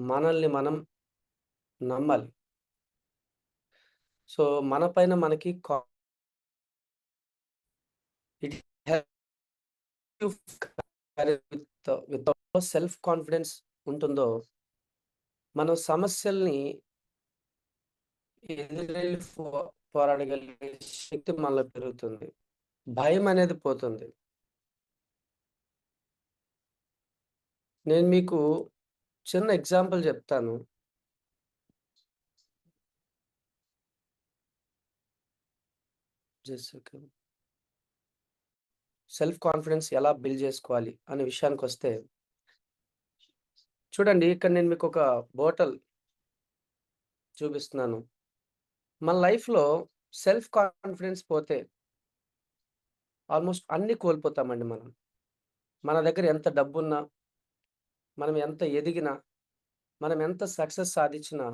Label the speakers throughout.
Speaker 1: మనల్ని మనం నమ్మాలి. సో, మన పైన మనకి it help you with self confidence ఉంటుందో, మనం సమస్యల్ని ఎదురెళ్ళి పోరాడగలిగే శక్తి మనలో పెరుగుతుంది. భయం అనేది పోతుంది. నేను మీకు చిన్న ఎగ్జాంపుల్ చెప్తాను. Just second. సెల్ఫ్ కాన్ఫిడెన్స్ ఎలా బిల్డ్ చేసుకోవాలి అనే విషయానికొస్తే, చూడండి ఇక్కడ నేను మీకొక బాటల్ చూపిస్తున్నాను. మన లైఫ్‌లో సెల్ఫ్ కాన్ఫిడెన్స్ పోతే ఆల్మోస్ట్ అన్నీ కోల్పోతామండి మనం. మన దగ్గర ఎంత డబ్బున్నా, మనం ఎంత ఎదిగినా, మనం ఎంత సక్సెస్ సాధించినా,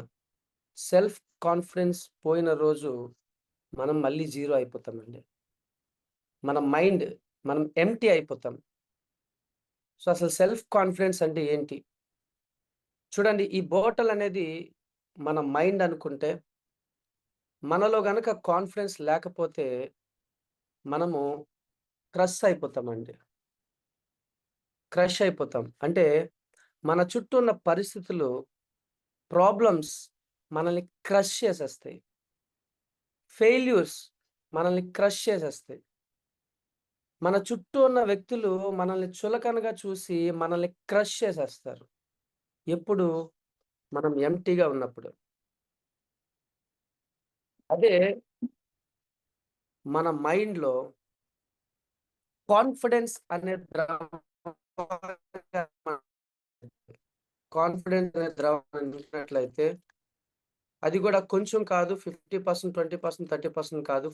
Speaker 1: సెల్ఫ్ కాన్ఫిడెన్స్ పోయిన రోజు మనం మళ్ళీ జీరో అయిపోతామండి. మన మైండ్ మనం ఎంప్టీ అయిపోతాం. సో, అసలు సెల్ఫ్ కాన్ఫిడెన్స్ అంటే ఏంటి? చూడండి ఈ బాటల్ అనేది మన మైండ్ అనుకుంటే, మనలో గనక కాన్ఫిడెన్స్ లేకపోతే మనము క్రష్ అయిపోతామండి. క్రష్ అయిపోతాం. అంటే మన చుట్టూ ఉన్న పరిస్థితులు, ప్రాబ్లమ్స్ మనల్ని క్రష్ చేసేస్తాయి. ఫెయిల్యూర్స్ మనల్ని క్రష్ చేసేస్తాయి. మన చుట్టూ ఉన్న వ్యక్తులు మనల్ని చులకనగా చూసి మనల్ని క్రష్ చేసేస్తారు. ఎప్పుడు? మనం ఎంప్టీగా ఉన్నప్పుడు. అదే మన మైండ్‌లో కాన్ఫిడెన్స్ అనే కాన్ఫిడెన్స్ అనే ద్రవాన్ని నింపినట్లయితే అది గూడా కొంచెం కాదు 50%, 20%, 30% కాదు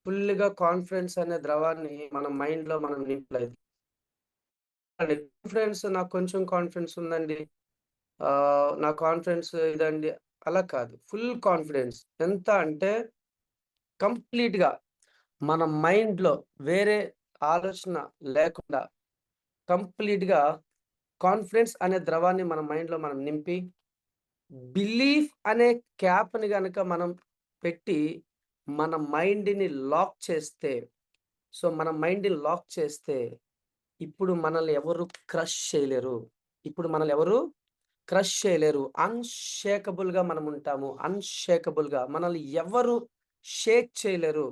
Speaker 1: ఫుల్‌గా కాన్ఫిడెన్స్ అనే ద్రవాన్ని మన మైండ్‌లో మనం నింపినట్లయితే కాన్ఫిడెన్స్ నాకు కొంచెం కాన్ఫిడెన్స్ ఉందండి. నా కాన్ఫిడెన్స్ ఇదండి అలా కాదు. Full confidence. ఎంత అంటే కంప్లీట్‌గా మన మైండ్‌లో వేరే ఆలోచన లేకుండా కంప్లీట్‌గా కాన్ఫిడెన్స్ అనే ద్రవాన్ని మన మైండ్‌లో మనం నింపి, బిలీఫ్ అనే క్యాప్‌ని గనక మనం పెట్టి, మన మైండ్‌ని లాక్ చేస్తే, సో, మన మైండ్‌ని లాక్ చేస్తే, ఇప్పుడు మనల్ని ఎవరు క్రష్ చేయలేరు. ఇప్పుడు మనల్ని ఎవరు క్రష్ చేయలేరు. అన్‌షేకబుల్‌గా మనముంటాము. అన్‌షేకబుల్‌గా మనల్ని ఎవరు షేక్ చేయలేరు.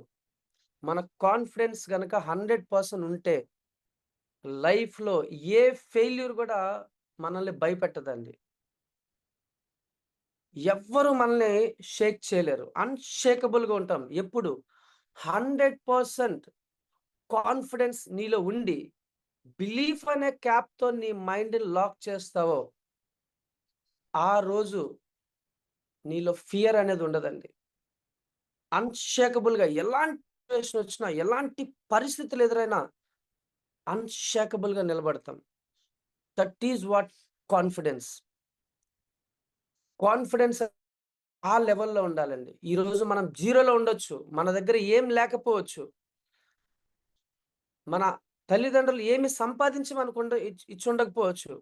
Speaker 1: మన కాన్ఫిడెన్స్ గనక 100% ఉంటే లైఫ్‌లో ఏ ఫెయిల్యూర్ గూడా మనల్ని భయపెట్టదండి. ఎవ్వరు మనల్ని షేక్ చేయలేరు. అన్‌షేకబుల్‌గా ఉంటాం. ఎప్పుడు? 100% కాన్ఫిడెన్స్ నీలో ఉండి, బిలీఫ్ అనే క్యాప్‌తో నీ మైండ్‌ని లాక్ చేస్తావో, ఆ రోజు నీలో ఫియర్ అనేది ఉండదండి. అన్‌షేకబుల్‌గా ఎలాంటి సిట్యుయేషన్ వచ్చినా, ఎలాంటి పరిస్థితులు ఎదురైనా అన్‌షేకబుల్‌గా నిలబడతాం. That is what confidence. Confidence ఆ లెవెల్‌లో ఉండాలండి. ఈరోజు మనం జీరోలో ఉండొచ్చు. మన దగ్గర ఏం లేకపోవచ్చు. మన తల్లిదండ్రులు ఏమి సంపాదించమనకుండా ఇచ్చుండకపోవచ్చు.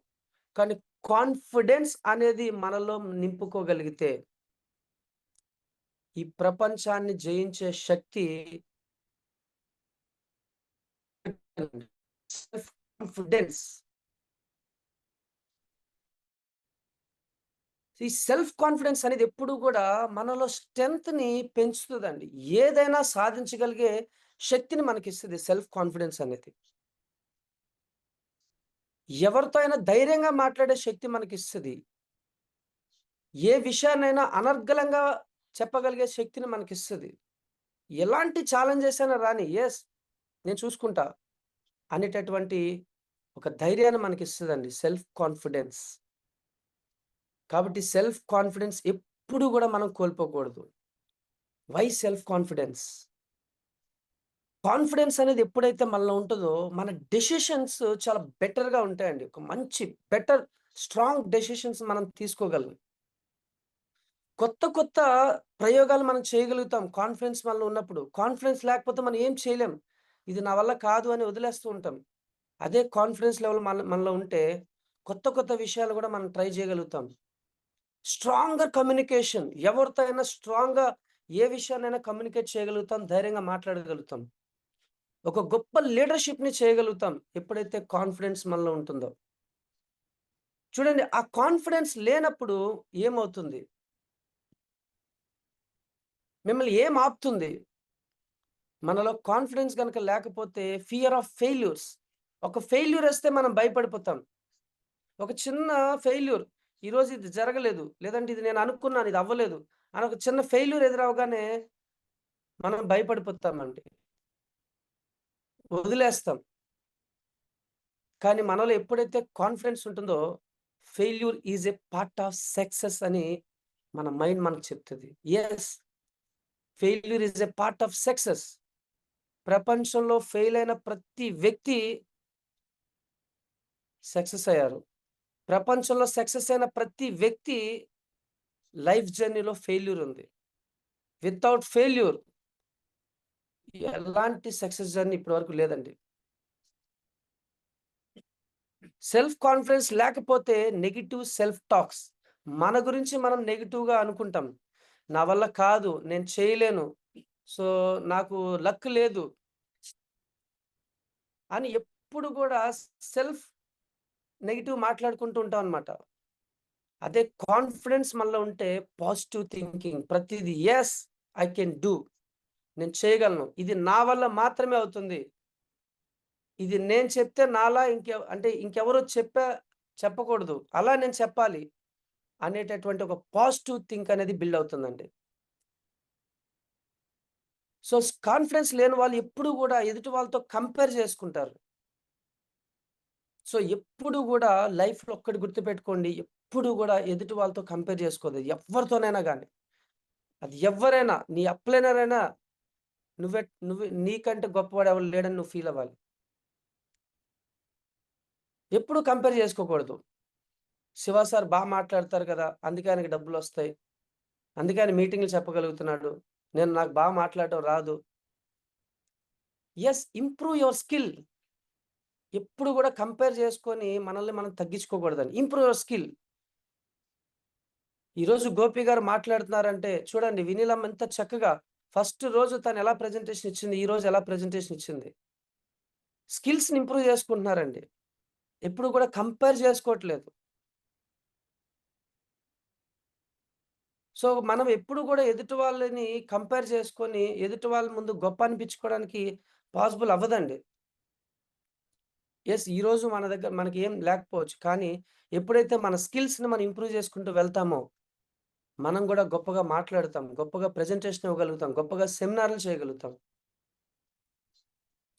Speaker 1: కానీ కాన్ఫిడెన్స్ అనేది మనలో నింపుకోగలిగితే, ఈ ప్రపంచాన్ని జయించే శక్తి సెల్ఫ్ కాన్ఫిడెన్స్. ఈ సెల్ఫ్ కాన్ఫిడెన్స్ అనేది ఎప్పుడు గూడా మనలో స్ట్రెంగ్త్‌ని పెంచుతదండి. ఏదైనా సాధించగలిగే శక్తిని మనకిస్తది సెల్ఫ్ కాన్ఫిడెన్స్ అనేది. ఎవరితో అయినా ధైర్యంగా మాట్లాడే శక్తి మనకిస్తది. ఏ విషయాన్నైనా అనర్గళంగా చెప్పగలిగే శక్తిని మనకిస్తది. ఎలాంటి ఛాలెంజెస్ అయినా రాని, యెస్ నేను చూసుకుంటా అనేటటువంటి ఒక ధైర్యాన్ని మనకిస్తదండి సెల్ఫ్ కాన్ఫిడెన్స్. కాబట్టి సెల్ఫ్ కాన్ఫిడెన్స్ ఎప్పుడు గూడా మనం కోల్పోకూడదు. Why self confidence? కాన్ఫిడెన్స్ అనేది ఎప్పుడైతే మనలో ఉంటదో, మన డెసిషన్స్ చాలా బెటర్‌గా ఉంటాయండి. ఒక మంచి బెటర్ స్ట్రాంగ్ డెసిషన్స్ మనం తీసుకోగలం. కొత్త ప్రయోగాలు మనం చేయగలుగుతాం. కాన్ఫిడెన్స్ మనలో ఉన్నప్పుడు. కాన్ఫిడెన్స్ లేకపోతే మనం ఏం చేయలేం. ఇది నా వల్ల కాదు అని వదిలేస్తూ ఉంటాం. అదే కాన్ఫిడెన్స్ లెవెల్ మనలో ఉంటే కొత్త కొత్త విషయాలు కూడా మనం ట్రై చేయగలుగుతాం. స్ట్రాంగర్ కమ్యూనికేషన్, ఎవరితో అయినా స్ట్రాంగ్‌గా ఏ విషయాన్నైనా కమ్యూనికేట్ చేయగలుగుతాం. ధైర్యంగా మాట్లాడగలుగుతాం. ఒక గొప్ప లీడర్‌షిప్‌ని చేయగలుగుతాం. ఎప్పుడైతే కాన్ఫిడెన్స్ మనలో ఉంటుందో. చూడండి, ఆ కాన్ఫిడెన్స్ లేనప్పుడు ఏమవుతుంది? మిమ్మల్ని ఏం ఆపుతుంది? మనలో కాన్ఫిడెన్స్ గనక లేకపోతే ఫియర్ ఆఫ్ ఫెయిల్యూర్స్. ఒక ఫెయిల్యూర్ వస్తే మనం భయపడిపోతాం. ఒక చిన్న ఫెయిల్యూర్, ఈరోజు ఇది జరగలేదు, లేదంటే ఇది నేను అనుకున్నాను ఇది అవ్వలేదు అని ఒక చిన్న ఫెయిల్యూర్ ఎదురవ్వగానే మనం భయపడిపోతామండి. వదిలేస్తాం. కానీ మనలో ఎప్పుడైతే కాన్ఫిడెన్స్ ఉంటుందో failure is a part of success అని మన మైండ్ మనకు చెప్తది. Yes, failure is a part of success. ప్రపంచంలో ఫెయిల్ అయిన ప్రతి వ్యక్తి సక్సెస్ అయ్యారు. ప్రపంచంలో సక్సెస్ అయిన ప్రతి వ్యక్తి లైఫ్ జర్నీలో ఫెయిల్యూర్ ఉంది. వితౌట్ ఫెయిల్యూర్ ఎలాంటి సక్సెస్ జర్నీ ఇప్పటి వరకు లేదండి. సెల్ఫ్ కాన్ఫిడెన్స్ లేకపోతే నెగెటివ్ సెల్ఫ్ టాక్స్. మన గురించి మనం నెగెటివ్‌గా అనుకుంటాం. నా వల్ల కాదు, నేను చేయలేను, సో నాకు లక్ లేదు అని ఎప్పుడు కూడా సెల్ఫ్ నెగెటివ్ మాట్లాడుకుంటూ ఉంటాం అన్నమాట. అదే కాన్ఫిడెన్స్ మనలో ఉంటే పాజిటివ్ థింకింగ్, ప్రతిది యెస్, ఐ కెన్ డూ, నేను చేయగలను, ఇది నా వల్ల మాత్రమే అవుతుంది, ఇది నేను చెప్తే నాలా అంటే ఇంకెవరో చెప్పకూడదు, అలా నేను చెప్పాలి అనేటటువంటి ఒక పాజిటివ్ థింక్ అనేది బిల్డ్ అవుతుందండి. సో, కాన్ఫిడెన్స్ లేని వాళ్ళు ఎప్పుడు గూడా ఎదుటి వాళ్ళతో కంపేర్ చేసుకుంటారు. సో, ఎప్పుడు గూడా లైఫ్‌లో ఒక్కటి గుర్తుపెట్టుకోండి. ఎప్పుడు గూడా ఎదుటి వాళ్ళతో కంపేర్ చేసుకోవద్దు. ఎవ్వరితోనైనా గాని. అది ఎవ్వరైనా, నీ అప్‌లైనర్ నువ్వు నీకంటే గొప్పవాడు ఎవరు లేడని నువ్వు ఫీల్ అవ్వాలి. ఎప్పుడు కంపేర్ చేసుకోకూడదు. శివ సార్ మాట్లాడతారు కదా! అందుకే ఆయనకి డబ్బులొస్తాయి. అందుకే ఆయన మీటింగ్‌లు చెప్పగలుగుతున్నాడు. నాకు మాట్లాడడం రాదు. Yes, improve your skill. ఎప్పుడు గూడా కంపేర్ చేసుకొని మనల్ని మనం తగ్గించుకోకూడదండి. Improve your skill. ఈరోజు గోపి గారు మాట్లాడుతున్నారంటే చూడండి, వినీలమ్మ ఎంత చక్కగా ఫస్ట్ రోజు తను ఎలా ప్రెజెంటేషన్ ఇచ్చింది, ఈ రోజు ఎలా ప్రెజెంటేషన్ ఇచ్చింది. స్కిల్స్‌ని ఇంప్రూవ్ చేసుకుంటున్నారండి. ఎప్పుడు కూడా కంపేర్ చేసుకోవట్లేదు. సో, మనం ఎప్పుడు కూడా ఎదుటి వాళ్ళని కంపేర్ చేసుకొని, ఎదుటి వాళ్ళ ముందు గొప్ప అనిపించుకోవడానికి పాసిబుల్ అవ్వదండి. యెస్, ఈరోజు మన దగ్గర మనకేం లేకపోవచ్చు. కానీ ఎప్పుడైతే మన స్కిల్స్‌ని మనం ఇంప్రూవ్ చేసుకుంటూ వెళ్తామో, మనం గూడా గొప్పగా మాట్లాడతాం, గొప్పగా ప్రెజెంటేషన్ ఇవ్వగలుగుతాం, గొప్పగా సెమినార్‌లు చేయగలుగుతాం.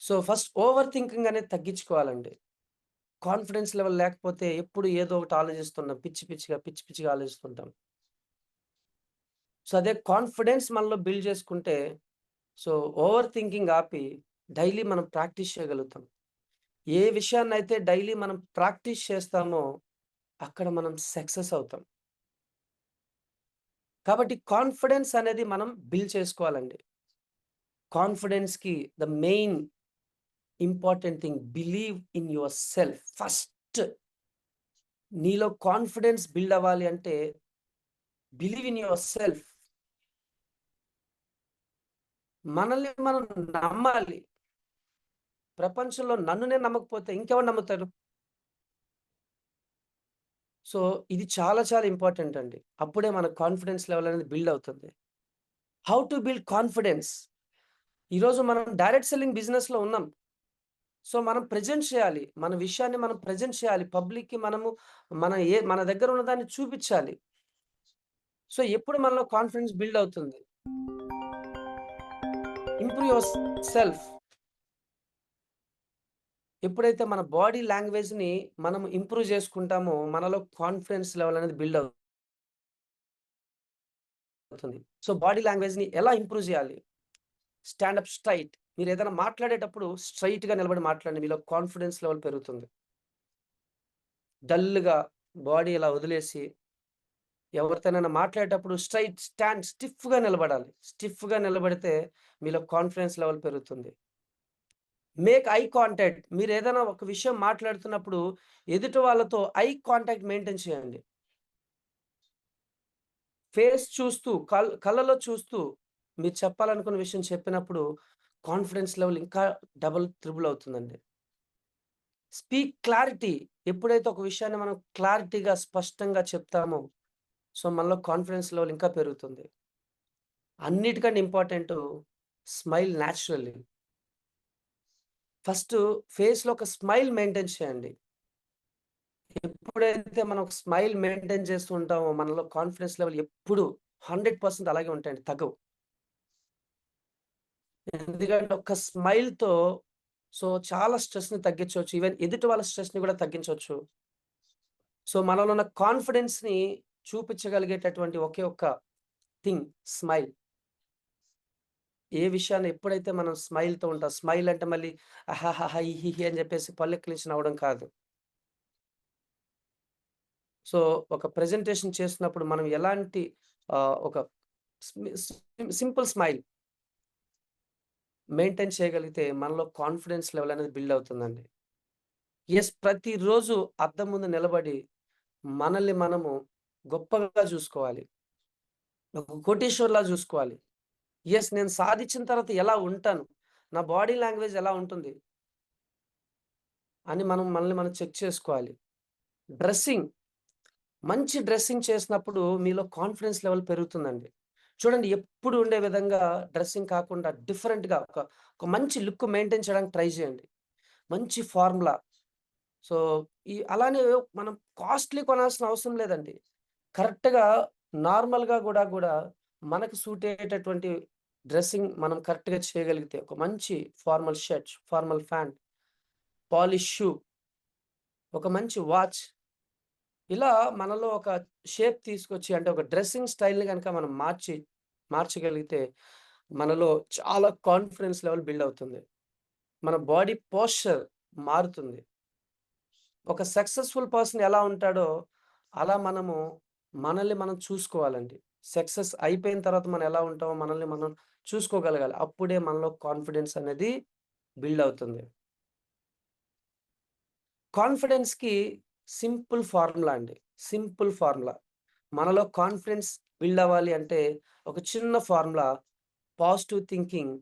Speaker 1: సో, ఫస్ట్ ఓవర్ థింకింగ్ అనేది తగ్గించుకోవాలండి. కాన్ఫిడెన్స్ లెవెల్ లేకపోతే ఎప్పుడు ఏదో ఒకటి ఆలోచిస్తుంటాం. పిచ్చి పిచ్చిగా ఆలోచిస్తుంటాం. సో, అదే కాన్ఫిడెన్స్ మనలో బిల్డ్ చేసుకుంటే, సో, ఓవర్ థింకింగ్ ఆపి డైలీ మనం ప్రాక్టీస్ చేయగలుగుతాం. ఏ విషయాన్నైతే డైలీ మనం ప్రాక్టీస్ చేస్తామో, అక్కడ మనం సక్సెస్ అవుతాం. కాబట్టి కాన్ఫిడెన్స్ అనేది మనం బిల్డ్ చేసుకోవాలండి. కాన్ఫిడెన్స్‌కి the main important thing, believe in yourself first. నీలో కాన్ఫిడెన్స్ బిల్డ్ అవ్వాలి అంటే బిలీవ్ ఇన్ యువర్ సెల్ఫ్. మనల్ని మనం నమ్మాలి. ప్రపంచంలో నన్ను నేను నమ్మకపోతే ఇంకెవరు నమ్ముతారు? సో, ఇది చాలా చాలా ఇంపార్టెంట్ అండి. అప్పుడే మన కాన్ఫిడెన్స్ లెవెల్ అనేది బిల్డ్ అవుతుంది. How to build confidence? ఈరోజు మనం డైరెక్ట్ సెల్లింగ్ బిజినెస్‌లో ఉన్నాం. సో, మనం ప్రెజెంట్ చేయాలి. మన విషయాన్ని మనం ప్రెజెంట్ చేయాలి. పబ్లిక్‌కి మనము మన దగ్గర ఉన్నదాన్ని చూపిచ్చాలి. సో, ఎప్పుడు మనలో కాన్ఫిడెన్స్ బిల్డ్ అవుతుంది? Improve yourself. ఎప్పుడైతే మన బాడీ లాంగ్వేజ్‌ని మనం ఇంప్రూవ్ చేసుకుంటామో, మనలో కాన్ఫిడెన్స్ లెవెల్ అనేది బిల్డ్ అవుతుంది. సో, బాడీ లాంగ్వేజ్‌ని ఎలా ఇంప్రూవ్ చేయాలి? Stand up straight. మీరేదైనా మాట్లాడేటప్పుడు స్ట్రెయిట్‌గా నిలబడి మాట్లాడండి. మీలో కాన్ఫిడెన్స్ లెవెల్ పెరుగుతుంది. డల్‌గా బాడీ ఇలా వదిలేసి, ఎవరితోనైనా మాట్లాడేటప్పుడు స్టిఫ్‌గా నిలబడాలి. స్టిఫ్‌గా నిలబడితే మీలో కాన్ఫిడెన్స్ లెవెల్ పెరుగుతుంది. Make eye contact. మీరేదైనా ఒక విషయం మాట్లాడుతున్నప్పుడు ఎదుటి వాళ్ళతో ఐ కాంటాక్ట్ మెయింటైన్ చేయండి. ఫేస్ చూస్తూ, కళ్ళలో చూస్తూ మీరు చెప్పాలనుకున్న విషయం చెప్పినప్పుడు కాన్ఫిడెన్స్ లెవెల్ ఇంకా డబుల్, త్రిబుల్ అవుతుందండి. Speak clarity. ఎప్పుడైతే ఒక విషయాన్ని మనం క్లారిటీగా, స్పష్టంగా చెప్తామో, సో, మనలో కాన్ఫిడెన్స్ లెవెల్ ఇంకా పెరుగుతుంది. అన్నిటికంటే ఇంపార్టెంటు స్మైల్ న్యాచురల్లీ. ఫస్టు ఫేస్‌లో ఒక స్మైల్ మెయింటైన్ చేయండి. ఎప్పుడైతే మనం ఒక స్మైల్ మెయింటైన్ చేస్తూ ఉంటామో, మనలో కాన్ఫిడెన్స్ లెవెల్ ఎప్పుడు 100% అలాగే ఉంటాయండి. తగ్గవు. ఎందుకంటే ఒక్క స్మైల్‌తో సో, చాలా స్ట్రెస్‌ని తగ్గించొచ్చు. ఈవెన్ ఎదుటి వాళ్ళ స్ట్రెస్‌ని కూడా తగ్గించొచ్చు. సో, మనలో ఉన్న కాన్ఫిడెన్స్‌ని చూపించగలిగేటటువంటి ఒకే ఒక్క థింగ్ స్మైల్. ఏ విషయాన్ని ఎప్పుడైతే మనం స్మైల్‌తో ఉంటాం. స్మైల్ అంటే మళ్ళీ అహాహాహా! ఇహిహి అని చెప్పేసి పళ్ళెక్కిలించి నవ్వడం కాదు. సో, ఒక ప్రెజెంటేషన్ చేస్తున్నప్పుడు మనం ఎలాంటి ఒక సింపుల్ స్మైల్ మెయింటైన్ చేయగలిగితే మనలో కాన్ఫిడెన్స్ లెవెల్ అనేది బిల్డ్ అవుతుందండి. ప్రతిరోజు అద్దం ముందు నిలబడి మనల్ని మనము గొప్పగా చూసుకోవాలి. ఒక కోటీశ్వర్‌లా చూసుకోవాలి. నేను సాధించిన తర్వాత ఎలా ఉంటాను? నా బాడీ లాంగ్వేజ్ ఎలా ఉంటుంది? అని మనల్ని మనం చెక్ చేసుకోవాలి. డ్రెస్సింగ్ మంచి డ్రెస్సింగ్ చేసినప్పుడు మీలో కాన్ఫిడెన్స్ లెవెల్ పెరుగుతుందండి. చూడండి ఎప్పుడు ఉండే విధంగా డ్రెస్సింగ్ కాకుండా డిఫరెంట్‌గా ఒక మంచి లుక్ మెయింటైన్ చేయడానికి ట్రై చేయండి. మంచి ఫార్ములా. సో, అలానే మనం కాస్ట్‌లీ కొనాల్సిన అవసరం లేదండి. కరెక్ట్‌గా నార్మల్‌గా గూడా మనకు సూట్ అయ్యేటటువంటి డ్రెస్సింగ్ మనం కరెక్ట్‌గా చేయగలిగితే ఒక మంచి formal shirt, formal pant, polish shoe, ఒక మంచి వాచ్ ఇలా మనలో ఒక షేప్ తీసుకొచ్చి అంటే ఒక డ్రెస్సింగ్ స్టైల్‌ని గనుక మనం మార్చగలిగితే మనలో చాలా కాన్ఫిడెన్స్ లెవెల్ బిల్డ్ అవుతుంది. మన బాడీ పోస్చర్ మారుతుంది. ఒక సక్సెస్‌ఫుల్ పర్సన్ ఎలా ఉంటాడో అలా మనల్ని మనం చూసుకోవాలండి. సక్సెస్ అయిపోయిన తర్వాత మనం ఎలా ఉంటామో మనల్ని మనం చూసుకోగలగాలి. అప్పుడే మనలో కాన్ఫిడెన్స్ అనేది బిల్డ్ అవుతుంది. కాన్ఫిడెన్స్‌కి సింపుల్ ఫార్ములా అండి. Simple formula. మనలో కాన్ఫిడెన్స్ బిల్డ్ అవ్వాలి అంటే ఒక చిన్న formula positive thinking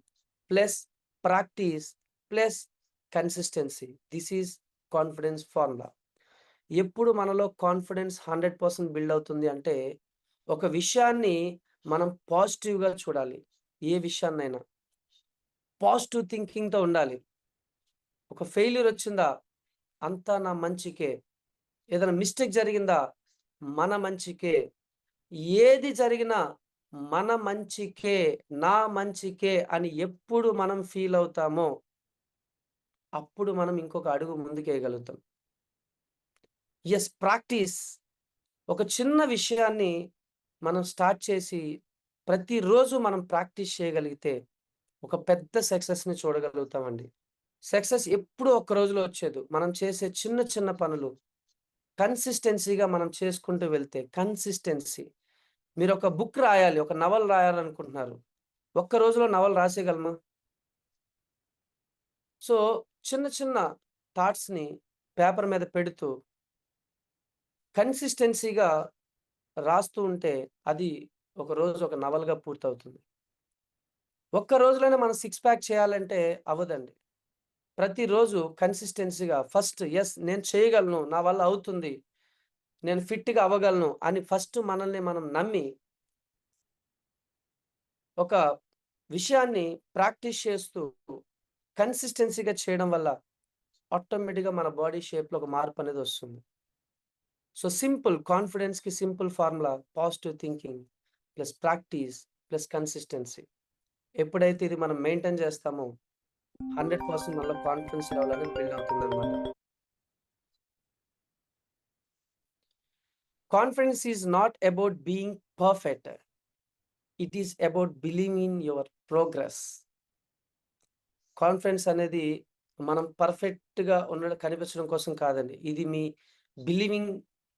Speaker 1: plus practice plus consistency. This is confidence formula. ఎప్పుడు మనలో కాన్ఫిడెన్స్ 100% బిల్డ్ అవుతుంది అంటే ఒక విషయాన్ని మనం పాజిటివ్‌గా చూడాలి. ఏ విషయాన్నైనా. పాజిటివ్ థింకింగ్‌తో ఉండాలి. ఒక ఫెయిల్యూర్ వచ్చిందా? అంతా నా మంచికే. ఏదైనా మిస్టేక్ జరిగిందా? మన మంచికే. ఏది జరిగినా మన మంచికే, నా మంచికే అని ఎప్పుడు మనం ఫీల్ అవుతామో, అప్పుడు మనం ఇంకొక అడుగు ముందుకేయగలుగుతాం. ప్రాక్టీస్. ఒక చిన్న విషయాన్ని మనం స్టార్ట్ చేసి, ప్రతిరోజు మనం ప్రాక్టీస్ చేయగలిగితే, ఒక పెద్ద సక్సెస్‌ని చూడగలుగుతామండి. సక్సెస్ ఎప్పుడూ ఒక్క రోజులో వచ్చేదు. మనం చేసే చిన్న చిన్న పనులు కన్సిస్టెన్సీగా మనం చేసుకుంటూ వెళ్తే కన్సిస్టెన్సీ. మీరొక బుక్ రాయాలి. ఒక నవల రాయాలనుకుంటున్నారు. ఒక్క రోజులో నవల రాసేయగలమా? సో, చిన్న చిన్న థాట్స్‌ని పేపర్ మీద పెడుతూ కన్సిస్టెన్సీగా రాస్తూ ఉంటే అది ఒకరోజు ఒక నవలగా పూర్తవుతుంది. ఒక్క రోజులోనే మనం సిక్స్ ప్యాక్ చేయాలంటే అవ్వదండి. ప్రతిరోజు కన్సిస్టెన్సీగా ఫస్ట్ నేను చేయగలను. నా వల్ల అవుతుంది. నేను ఫిట్‌గా అవ్వగలను అని ఫస్ట్ మనల్ని మనం నమ్మి ఒక విషయాన్ని ప్రాక్టీస్ చేస్తూ కన్సిస్టెన్సీగా చేయడం వల్ల ఆటోమేటిక్‌గా మన బాడీ షేప్‌లో ఒక మార్పనేది వస్తుంది. సో, కాన్ఫిడెన్స్‌కి simple formula positive thinking plus practice plus consistency. ఎప్పుడైతే ఇది మనం మెయింటైన్ చేస్తామో 100% మనలో కాన్ఫిడెన్స్ లెవెల్ అనేది బిల్డ్ అవుతుందన్నమాట. Confidence is not about being perfect. It is about believing in your progress. Confidence అనేది మనం పర్ఫెక్ట్‌గా కనిపించడం కోసం కాదండి. ఇది మీ బిలీవింగ్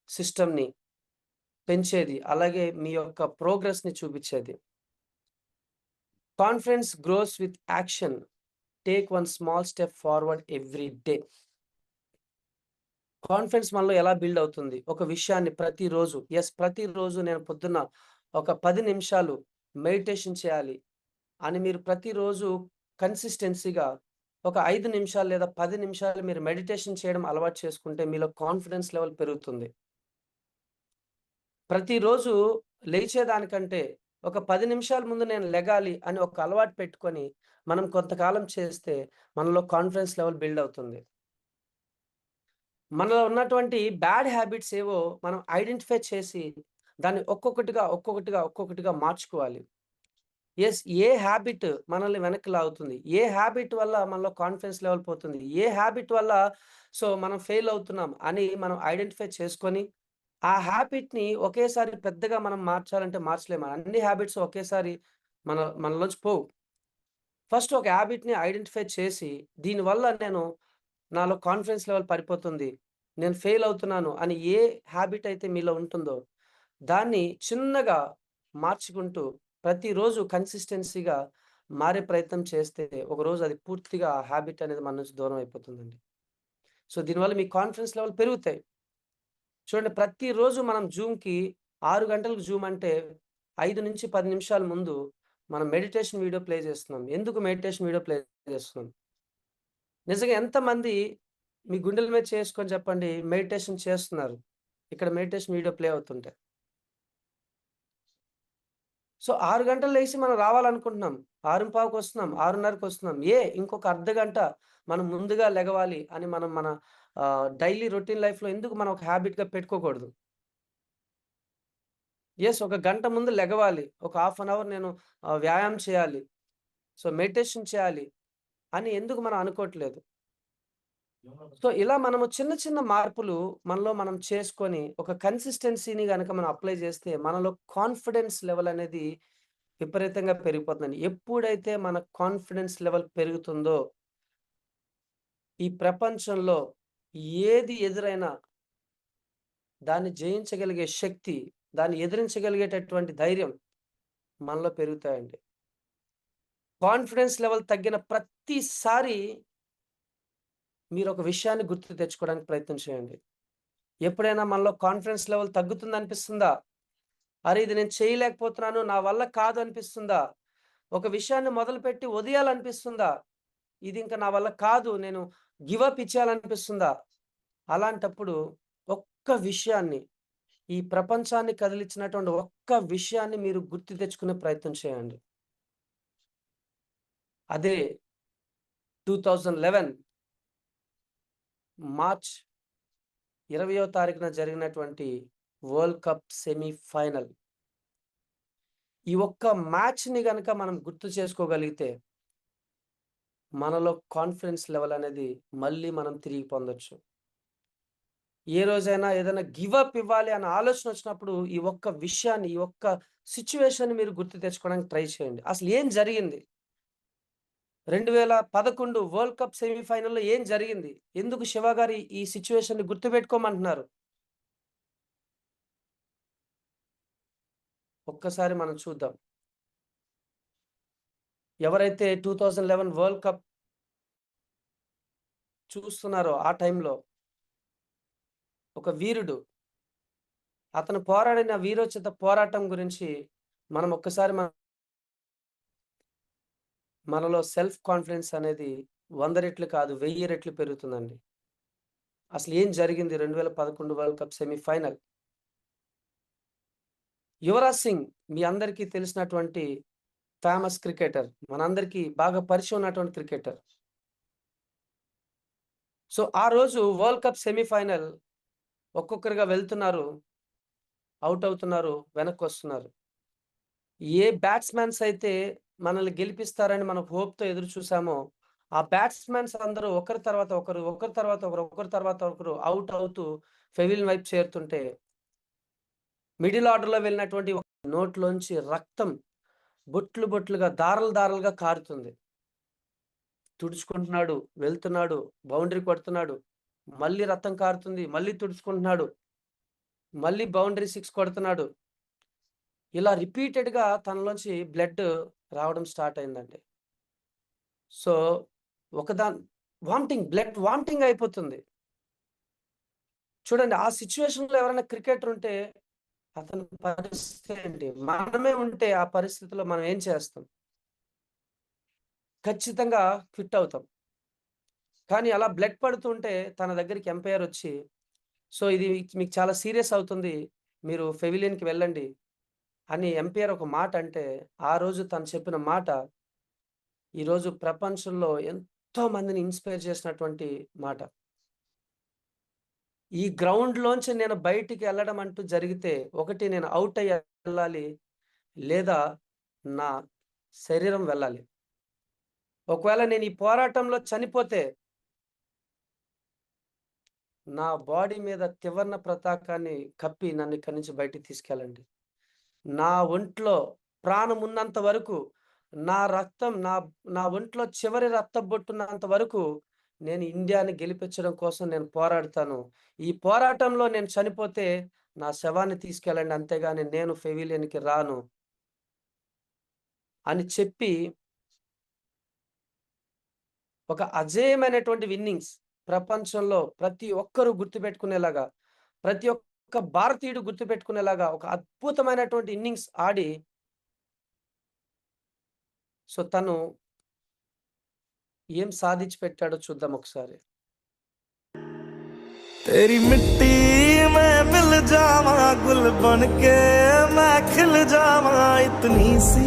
Speaker 1: సిస్టమ్‌ని పెంచేది. అలాగే మీ యొక్క ప్రోగ్రెస్‌ని చూపిచ్చేది. Confidence grows with action. Take one small step forward every day. Confidence మనలో ఎలా బిల్డ్ అవుతుంది? ఒక విషయాన్ని ప్రతిరోజు నేను పొద్దున్న ఒక 10 నిమిషాలు మెడిటేషన్ చేయాలి అని మీరు ప్రతిరోజు కన్సిస్టెన్సీగా ఒక 5 నిమిషాలు లేదా 10 నిమిషాలు మీరు మెడిటేషన్ చేయడం అలవాటు చేసుకుంటే మీలో కాన్ఫిడెన్స్ లెవెల్ పెరుగుతుంది. ప్రతిరోజు లేచేదానికంటే ఒక 10 నిమిషాల ముందు నేను లెగాలి అని ఒక అలవాటు పెట్టుకొని మనం కొంతకాలం చేస్తే మనలో కాన్ఫిడెన్స్ లెవెల్ బిల్డ్ అవుతుంది. మనలో ఉన్నటువంటి బ్యాడ్ హ్యాబిట్స్ ఏవో మనం ఐడెంటిఫై చేసి దాన్ని ఒక్కొక్కటిగా మార్చుకోవాలి. ఏ హ్యాబిట్ మనల్ని వెనక్కి లాగుతుంది? ఏ హ్యాబిట్ వల్ల మనలో కాన్ఫిడెన్స్ లెవెల్ పోతుంది? ఏ హ్యాబిట్ వల్ల మనం ఫెయిల్ అవుతున్నాం అని మనం ఐడెంటిఫై చేసుకొని, ఆ హ్యాబిట్‌ని ఒకేసారి పెద్దగా మనం మార్చాలంటే మార్చలేము. అన్ని హ్యాబిట్స్ ఒకేసారి మనలోంచి పోవు. ఫస్ట్ ఒక హ్యాబిట్‌ని ఐడెంటిఫై చేసి, దీనివల్ల నాలో కాన్ఫిడెన్స్ లెవెల్ పడిపోతుంది. నేను ఫెయిల్ అవుతున్నాను అని ఏ హ్యాబిట్ అయితే మీలో ఉంటుందో, దాన్ని చిన్నగా మార్చుకుంటూ ప్రతిరోజు కన్సిస్టెన్సీగా మారే ప్రయత్నం చేస్తే, ఒకరోజు అది పూర్తిగా ఆ హ్యాబిట్ అనేది మన నుంచి దూరం అయిపోతుందండి. సో, దీనివల్ల మీ కాన్ఫిడెన్స్ లెవెల్ పెరుగుతాయి. చూడండి, ప్రతిరోజు మనం జూమ్‌కి 6 గంటలకు జూమ్ అంటే 5-10 నిమిషాల ముందు మనం మెడిటేషన్ వీడియో ప్లే చేస్తున్నాం. ఎందుకు మెడిటేషన్ వీడియో ప్లే చేస్తున్నాం? నిజంగా ఎంతమంది మీ గుండెల మీద చేసుకొని చెప్పండి మెడిటేషన్ చేస్తున్నారు? ఇక్కడ మెడిటేషన్ వీడియో ప్లే అవుతుంటే. సో, 6 గంటలు లేసి మనం రావాలనుకుంటున్నాం. 6:15కి వస్తున్నాం, 6:30కి వస్తున్నాం. ఇంకొక అర్ధగంట మనం ముందుగా లెగవాలి అని మనం మన డైలీ రొటీన్ లైఫ్‌లో ఎందుకు మనం ఒక హ్యాబిట్‌గా పెట్టుకోకూడదు? ఒక గంట ముందు లెగవాలి. ఒక హాఫ్ అన్ అవర్ నేను వ్యాయామం చేయాలి. సో, మెడిటేషన్ చేయాలి అని ఎందుకు మనం అనుకోవట్లేదు? సో, ఇలా మనము చిన్న చిన్న మార్పులు మనలో మనం చేసుకొని, ఒక కన్సిస్టెన్సీని గనక మనం అప్లై చేస్తే, మనలో కాన్ఫిడెన్స్ లెవెల్ అనేది విపరీతంగా పెరిగిపోతుందండి. ఎప్పుడైతే మన కాన్ఫిడెన్స్ లెవెల్ పెరుగుతుందో, ఈ ప్రపంచంలో ఏది ఎదురైనా దాన్ని జయించగలిగే శక్తి, దాన్ని ఎదిరించగలిగేటటువంటి ధైర్యం మనలో పెరుగుతాయండి. కాన్ఫిడెన్స్ లెవెల్ తగ్గిన ప్రతిసారి మీరొక విషయాన్ని గుర్తు తెచ్చుకోవడానికి ప్రయత్నం చేయండి. ఎప్పుడైనా మనలో కాన్ఫిడెన్స్ లెవెల్ తగ్గుతుందనిపిస్తుందా? అరే! ఇది నేను చేయలేకపోతున్నాను, నా వల్ల కాదు అనిపిస్తుందా? ఒక విషయాన్ని మొదలుపెట్టి వదిలేయాలనిపిస్తుందా? ఇది ఇంక నా వల్ల కాదు, నేను గివ్ అప్ ఇచ్చేయాలనిపిస్తుందా? అలాంటప్పుడు ఒక్క విషయాన్ని, ఈ ప్రపంచాన్ని కదిలించినటువంటి ఒక్క విషయాన్ని మీరు గుర్తు తెచ్చుకునే ప్రయత్నం చేయండి. అదే 2011 మార్చ్ 20వ తారీఖున జరిగినటువంటి వరల్డ్ కప్ సెమీ ఫైనల్. ఈ ఒక్క మ్యాచ్‌ని గనక మనం గుర్తు చేసుకోగలిగితే, మనలో కాన్ఫిడెన్స్ లెవెల్ అనేది మళ్ళీ మనం తిరిగి పొందొచ్చు. ఏ రోజైనా ఏదైనా గివ్ అప్ ఇవ్వాలి అన్న ఆలోచన వచ్చినప్పుడు, ఈ ఒక్క విషయాన్ని, ఈ ఒక్క సిట్యుయేషన్‌ని మీరు గుర్తు తెచ్చుకోవడానికి ట్రై చేయండి. అసలు ఏం జరిగింది? 2011 వరల్డ్ కప్ సెమీ ఫైనల్‌లో ఏం జరిగింది? ఎందుకు శివ గారు ఈ సిట్యుయేషన్‌ని గుర్తుపెట్టుకోమంటున్నారు? ఒక్కసారి మనం చూద్దాం. ఎవరైతే 2011 వరల్డ్ కప్ చూస్తున్నారో ఆ టైంలో ఒక వీరుడు, అతను పోరాడిన వీరోచిత పోరాటం గురించి మనం ఒక్కసారి మనలో సెల్ఫ్ కాన్ఫిడెన్స్ అనేది 100 రెట్లు కాదు, 1000 రెట్లు పెరుగుతుందండి. అసలు ఏం జరిగింది 2011 world cup semi final? Yuvraj Singh మీ అందరికీ తెలిసినటువంటి ఫేమస్ క్రికెటర్. మనందరికీ బాగా పరిచయం ఉన్నటువంటి క్రికెటర్. సో, ఆ రోజు వరల్డ్ కప్ సెమీ ఫైనల్ ఒక్కొక్కరుగా వెళ్తున్నారు, ఔట్ అవుతున్నారు, వెనక్కొస్తున్నారు. ఏ బ్యాట్స్‌మన్స్ అయితే మనల్ని గెలిపిస్తారని మనం హోప్‌తో ఎదురు చూసామో, ఆ బ్యాట్స్‌మన్స్ అందరూ ఒకరి తర్వాత ఒకరు ఔట్ అవుతూ పెవిలియన్ వైపు చేరుతుంటే, మిడిల్ ఆర్డర్‌లో వెళ్ళినటువంటి నోట్లోంచి రక్తం బొట్లుగా, దారలుగా కారుతుంది. తుడుచుకుంటున్నాడు, వెళ్తున్నాడు, బౌండరీ కొడుతున్నాడు, మళ్ళీ రక్తం కారుతుంది, మళ్ళీ తుడుచుకుంటున్నాడు, మళ్ళీ బౌండరీ 6 కొడుతున్నాడు. ఇలా రిపీటెడ్‌గా తనలోంచి బ్లడ్ రావడం స్టార్ట్ అయిందండి. సో, బ్లడ్ వామిటింగ్ అయిపోతుంది. చూడండి ఆ సిట్యుయేషన్‌లో ఎవరైనా క్రికెటర్ ఉంటే అతని పరిస్థితి ఏంటి? మనమే ఉంటే ఆ పరిస్థితిలో మనం ఏం చేస్తాం? ఖచ్చితంగా క్విట్ అవుతాం. కానీ అలా బ్లడ్ పడుతుంటే తన దగ్గరికి ఎంపైర్ వచ్చి, "సో, ఇది మీకు చాలా సీరియస్ అవుతుంది. మీరు పెవిలియన్‌కి వెళ్ళండి" అని ఎంపైర్ ఒక మాట అంటే, ఆ రోజు తను చెప్పిన మాట ఈరోజు ప్రపంచంలో ఎంతో మందిని ఇన్‌స్పైర్ చేసినటువంటి మాట. ఈ గ్రౌండ్‌లోంచి నేను బయటికి ఎళ్ళడం అంటూ జరిగితే, ఒకటి నేను ఔట్ అయ్యి ఎళ్ళాలి. లేదా నా శరీరం వెళ్ళాలి. ఒకవేళ నేను ఈ పోరాటంలో చనిపోతే, నా బాడీ మీద త్రివర్ణ పతాకాన్ని కప్పి నన్ను ఇక్కడి నుంచి బయటికి తీసుకెళ్ళండి. నా ఒంట్లో ప్రాణం ఉన్నంత వరకు, నా రక్తం నా నా ఒంట్లో చివరి రక్తపు బొట్టున్నంత వరకు నేను ఇండియాని గెలిపించడం కోసం నేను పోరాడుతాను. ఈ పోరాటంలో నేను చనిపోతే నా శవాన్ని తీసుకెళ్ళండి. అంతేగాని నేను పెవిలియన్‌కి రాను అని చెప్పి ఒక అజేయమైనటువంటి విన్నింగ్స్ ప్రపంచంలో ప్రతి ఒక్కరు గుర్తుపెట్టుకునేలాగా, ప్రతి ఒక్క భారతీయుడు గుర్తుపెట్టుకునేలాగా ఒక అద్భుతమైనటువంటి ఇన్నింగ్స్ ఆడి తను ఏం సాధించి పెట్టాడో చూద్దాం ఒకసారి.
Speaker 2: तेरी मिट्टी में मिल जावा गुल बन के मैं खिल जावा इतनी सी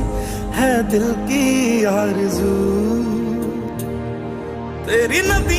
Speaker 2: है दिल की आरज़ू तेरी नदियां